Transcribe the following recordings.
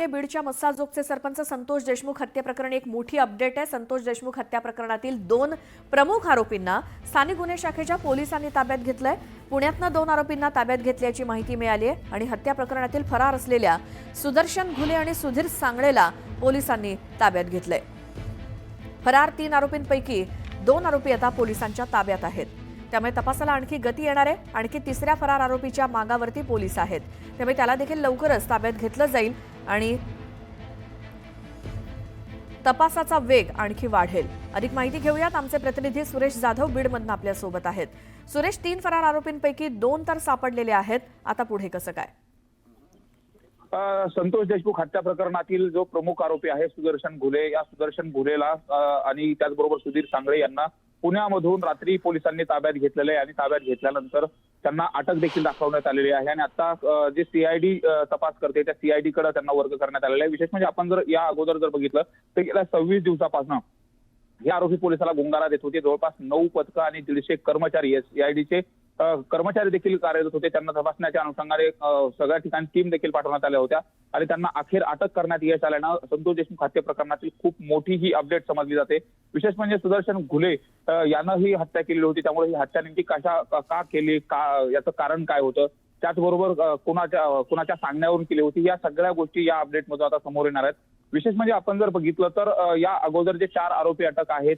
बीडच्या मस्साजोगचे सरपंच संतोष देशमुख हत्या प्रकरणी एक मोठी अपडेट आहे। संतोष देशमुख हत्या प्रकरणातील 2 प्रमुख आरोपींना स्थानिक गुन्हे शाखेच्या पोलिसांनी ताब्यात घेतलंय। पुण्यातनं 2 आरोपींना ताब्यात घेतल्याची माहिती मिळाली आहे आणि हत्या प्रकरणातील फरार असलेल्या सुदर्शन घुले आणि सुधीर सांगळेला पोलिसांनी ताब्यात घेतलंय। फरार 3 आरोपींपैकी 2 आरोपी आता पोलिसांच्या ताब्यात आहेत। त्यामुळे तपासाला आणखी गती येणार आहे। आणखी तिसऱ्या फरार आरोपीच्या मागावरती पोलीस आहेत, त्यामुळे त्याला देखील लवकरच ताब्यात घेतलं जाईल आणि तपासाचा वेग आणखी वाढेल। अधिक माहिती घेऊयात, आमचे प्रतिनिधी सुरेश जाधव बीडमधून आपल्या सोबत आहेत। सुरेश, 3 फरार आरोपींपैकी 2 तर सापडलेले आहेत, आता पुढे कसं काय? संतोष देशमुख हत्या प्रकरणातील जो प्रमुख आरोपी आहे सुदर्शन घुले, या सुदर्शन घुलेला आणि त्याचबरोबर सुधीर सांगळे यांना पुण्यामधून रात्री पोलिसांनी ताब्यात घेतलेले आहे आणि ताब्यात घेतल्यानंतर त्यांना अटक देखील दाखवण्यात आलेली आहे आणि आता जे सीआयडी तपास करते त्या सीआयडी कडे त्यांना वर्ग करण्यात आलेला आहे। विशेष म्हणजे आपण जर या अगोदर जर बघितलं तर गेल्या 26 दिवसापासून हे आरोपी पोलिसाला गुंगारा देत होते। जवळपास 9 पथकं आणि 150 कर्मचारी सीआयडीचे कर्मचारी देखील कार्यरत होते। त्यांना तपासण्याच्या अनुषंगाने सगळ्या ठिकाणी टीम देखील पाठवण्यात आल्या होत्या आणि त्यांना अखेर अटक करण्यात यश आल्यानं संतोष देशमुख हत्या प्रकरणातील खूप मोठी ही अपडेट समजली जाते। विशेष म्हणजे सुदर्शन घुले यानं ही हत्या केली होती, त्यामुळे ही हत्या नेमकी का केली, याचं कारण काय होतं, त्याचबरोबर कोणाच्या सांगण्यावरून केली होती, या सगळ्या गोष्टी या अपडेटमध्ये आता समोर येणार आहेत। विशेष म्हणजे आपण जर बघितलं तर या अगोदर जे 4 आरोपी अटक आहेत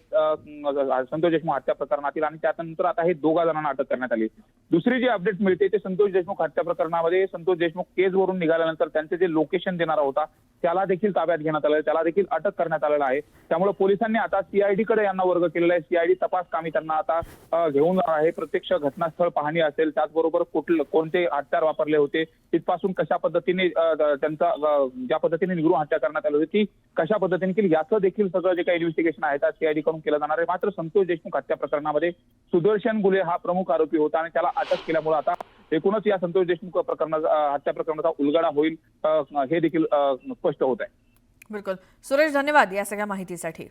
संतोष देशमुख हत्या प्रकरणातील आणि त्यानंतर आता हे 2 जणांना अटक करण्यात आली। दुसरी जी अपडेट मिळते ते संतोष देशमुख हत्या प्रकरणामध्ये संतोष देशमुख केजवरून निघाल्यानंतर त्यांचे जे लोकेशन देणारा होता त्याला देखील ताब्यात घेण्यात आलं, त्याला देखील अटक करण्यात आलेलं आहे। त्यामुळे पोलिसांनी आता सीआयडी कडे यांना वर्ग केलेला आहे। सीआयडी तपास कामी त्यांना आता घेऊन जाणार आहे। प्रत्यक्ष घटनास्थळ पाहणी असेल, त्याचबरोबर कोणते हत्यार वापरले होते, तिथपासून कशा पद्धतीने त्यांचा ज्या पद्धतीने निर्घृण हत्या करण्यात आली होती कशा पद्धतीने केली, याचं देखील सगळं जे काही इन्व्हेस्टिगेशन आहे त्या सीआयडी कडून केलं जाणार आहे। मात्र संतोष देशमुख हत्या प्रकरणामध्ये सुदर्शन घुले हा प्रमुख आरोपी होता आणि त्याला अटक केल्यामुळे आता एकूणच या संतोष देशमुख हत्या प्रकरणाचा उलगडा होईल हे देखील स्पष्ट होत आहे। बिलकुल सुरेश, धन्यवाद या सगळ्या माहितीसाठी।